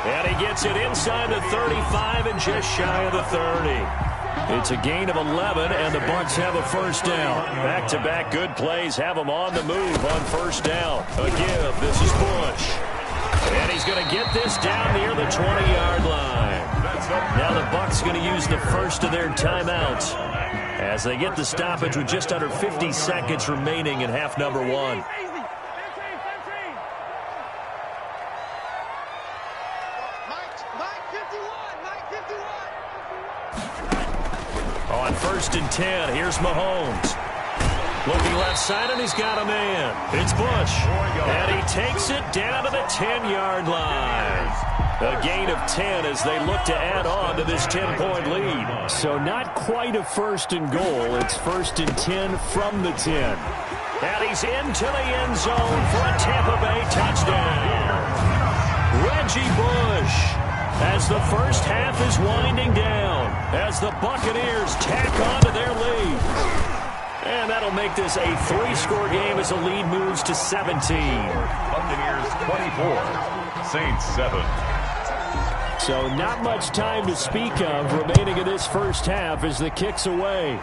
And he gets it inside the 35 and just shy of the 30. It's a gain of 11, and the Bucs have a first down. Back-to-back good plays have them on the move on first down. A give. This is Bush. And he's going to get this down near the 20-yard line. Now the Bucs going to use the first of their timeouts as they get the stoppage with just under 50 seconds remaining in half number one. On first and 10, here's Mahomes. Looking left side, and he's got a man. It's Bush. And he takes it down to the 10-yard line. A gain of 10 as they look to add on to this 10-point lead. So not quite a first and goal. It's first and 10 from the 10. And he's into the end zone for a Tampa Bay touchdown. Reggie Bush. As the first half is winding down, as the Buccaneers tack on to their lead. And that'll make this a 3-score game as the lead moves to 17. Buccaneers 24, Saints 7. So not much time to speak of remaining in this first half as the kick's away.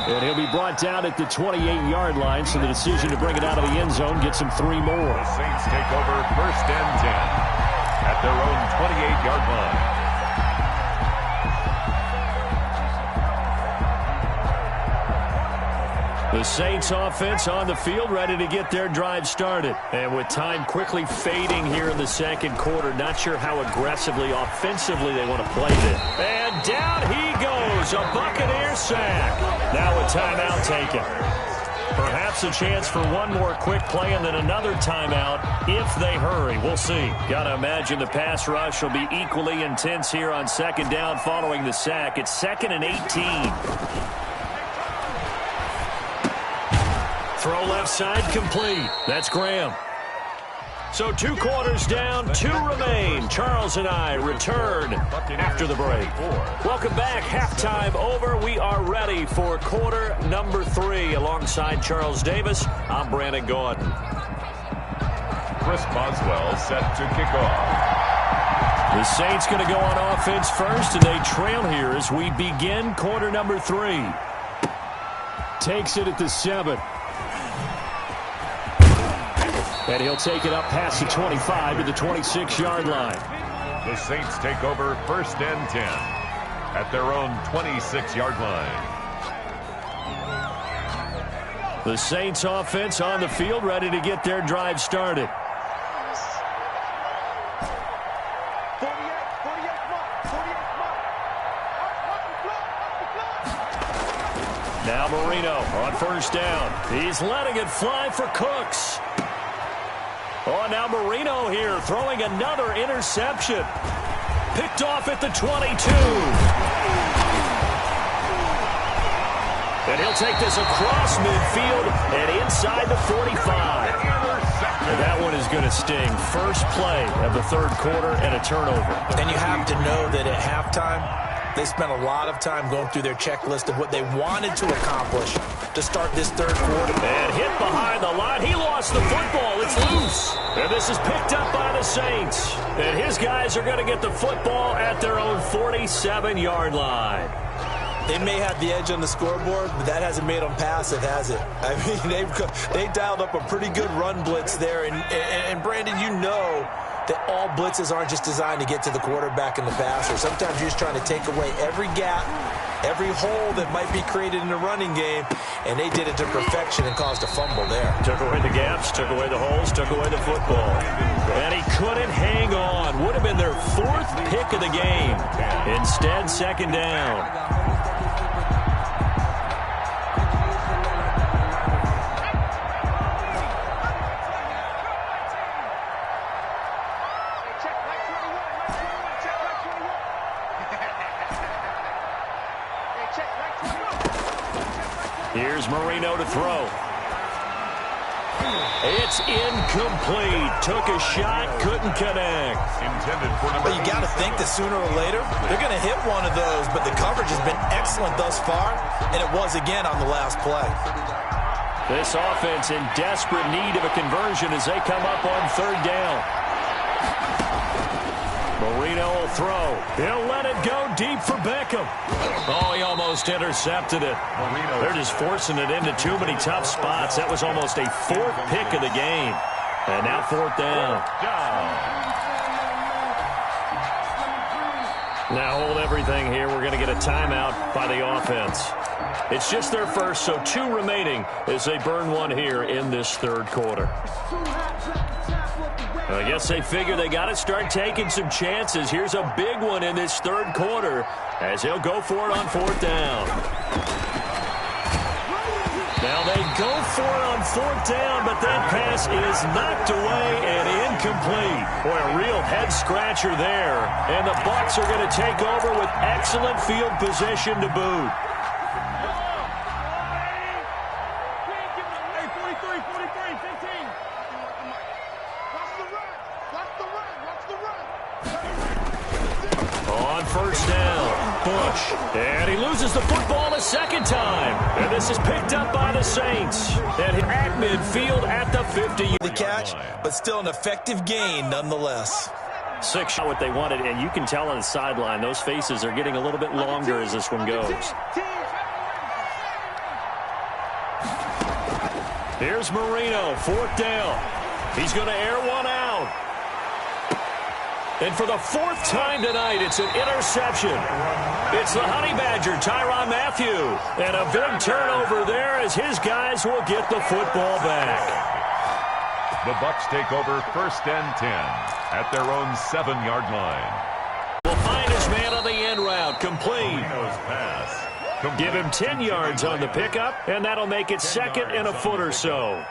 And he'll be brought down at the 28-yard line, so the decision to bring it out of the end zone gets him 3 more. The Saints take over first and 10 at their own 28-yard line. The Saints offense on the field, ready to get their drive started. And with time quickly fading here in the second quarter, not sure how aggressively, offensively they want to play this. And down he goes, a Buccaneer sack. Now a timeout taken. Perhaps a chance for one more quick play and then another timeout if they hurry. We'll see. Got to imagine the pass rush will be equally intense here on second down following the sack. It's 2nd and 18. Throw left side complete. That's Graham. So 2 quarters down, 2 remain. Charles and I return after the break. Welcome back. Halftime over. We are ready for quarter number 3. Alongside Charles Davis, I'm Brandon Gordon. Chris Boswell set to kick off. The Saints going to go on offense first, and they trail here as we begin quarter number 3. Takes it at the 7. And he'll take it up past the 25 to the 26-yard line. The Saints take over first and 10 at their own 26-yard line. The Saints offense on the field, ready to get their drive started. Now Marino on first down. He's letting it fly for Cooks. Oh, now Marino here throwing another interception. Picked off at the 22. And he'll take this across midfield and inside the 45. And that one is going to sting. First play of the third quarter and a turnover. And you have to know that at halftime, they spent a lot of time going through their checklist of what they wanted to accomplish to start this third quarter. And hit behind the line. He lost the football. It's loose. And this is picked up by the Saints. And his guys are going to get the football at their own 47-yard line. They may have the edge on the scoreboard, but that hasn't made them passive, has it? I mean, they dialed up a pretty good run blitz there. And Brandon, you know, that all blitzes aren't just designed to get to the quarterback and the passer. Sometimes you're just trying to take away every gap, every hole that might be created in the running game, and they did it to perfection and caused a fumble there. Took away the gaps, took away the holes, took away the football. And he couldn't hang on. Would have been their 4th pick of the game. Instead, 2nd down. Here's Marino to throw. It's incomplete. Took a shot, couldn't connect. Intended for number But you got to think that sooner or later, they're going to hit one of those, but the coverage has been excellent thus far, and it was again on the last play. This offense in desperate need of a conversion as they come up on 3rd down. Marino will throw. He'll let it go deep for Beckham. Oh, he almost intercepted it. They're just forcing it into too many tough spots. That was almost a 4th pick of the game. And now 4th down. Now hold everything here. We're going to get a timeout by the offense. It's just their first, so 2 remaining as they burn one here in this 3rd quarter. I guess they figure they got to start taking some chances. Here's a big one in this 3rd quarter as he'll go for it on 4th down. Now they go for it on 4th down, but that pass is knocked away and incomplete. Boy, a real head-scratcher there. And the Bucs are going to take over with excellent field position to boot. On 1st down, Bush. And he loses the football a 2nd time. And this is picked up by the Saints. And at midfield at the 50. The catch, but still an effective gain nonetheless. 6 shot what they wanted, and you can tell on the sideline, those faces are getting a little bit longer as this one goes. Here's Marino, 4th down. He's going to air one out. And for the 4th time tonight, it's an interception. It's the Honey Badger, Tyrann Mathieu. And a big turnover there as his guys will get the football back. The Bucs take over 1st and 10 at their own 7-yard line. Will find his man on the end route, complete. Pass. Give him 10 yards on the pickup, and that'll make it 2nd and a foot or so.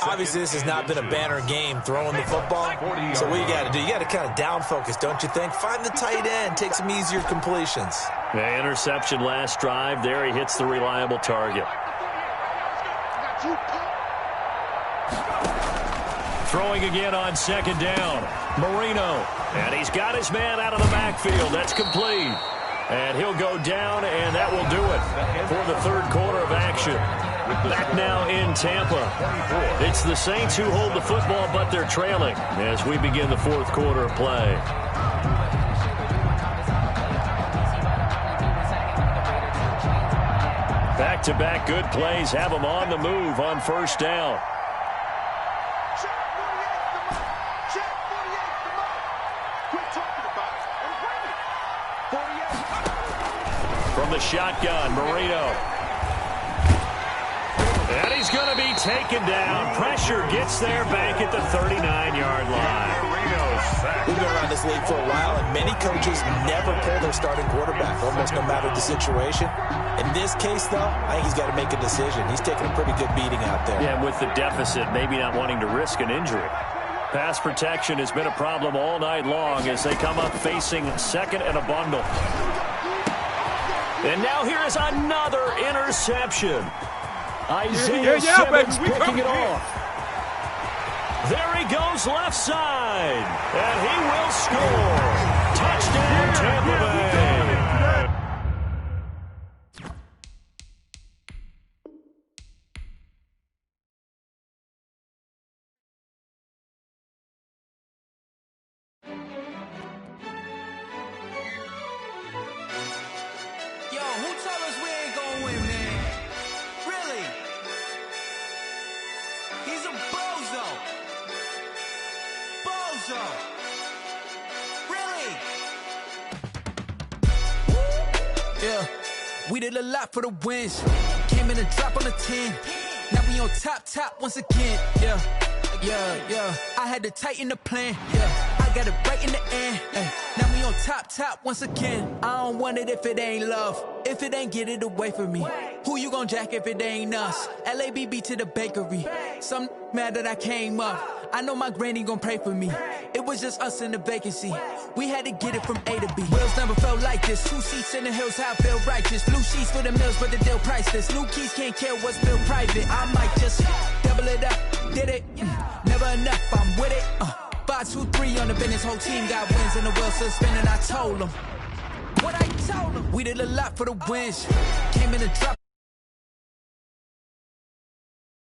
Obviously, this has not been a banner game throwing the football. So what you got to do, you got to kind of down focus, don't you think? Find the tight end, take some easier completions. The interception last drive. There he hits the reliable target. Throwing again on 2nd down. Marino. And he's got his man out of the backfield. That's complete. And he'll go down, and that will do it for the 3rd quarter of action. Back now in Tampa. It's the Saints who hold the football, but they're trailing as we begin the 4th quarter of play. Back-to-back good plays have them on the move on 1st down. From the shotgun, Marino. And he's going to be taken down. Pressure gets there back at the 39-yard line. We've been around this league for a while, and many coaches never pull their starting quarterback, almost no matter the situation. In this case, though, I think he's got to make a decision. He's taking a pretty good beating out there. Yeah, with the deficit, maybe not wanting to risk an injury. Pass protection has been a problem all night long as they come up facing 2nd and a bundle. And now here is another interception. Isaiah Simmons picking it off. There he goes left side. And he will score. Touchdown, Tampa Bay. He's a bozo. We did a lot for the wins. Came in a drop on the 10. Now we on top once again. Yeah. I had to tighten the plan. Yeah. I got it right in the end. Now we on top once again. I don't want it if it ain't love. If it ain't, get it away from me. Who you gon' jack if it ain't us? LABB to the bakery. Some mad that I came up. I know my granny gon' pray for me. It was just us in the vacancy. We had to get it from A to B. Wheels never felt like this. 2 seats in the hills, how I feel righteous. Blue sheets for the mills, but the deal priceless. New keys can't kill what's still private. I might just double it up. Did it? Never enough, I'm with it. 5, 2, 3 on the business. Whole team got wins and the wheels still spinning. I told them what I told them. We did a lot for the wins. Came in and dropped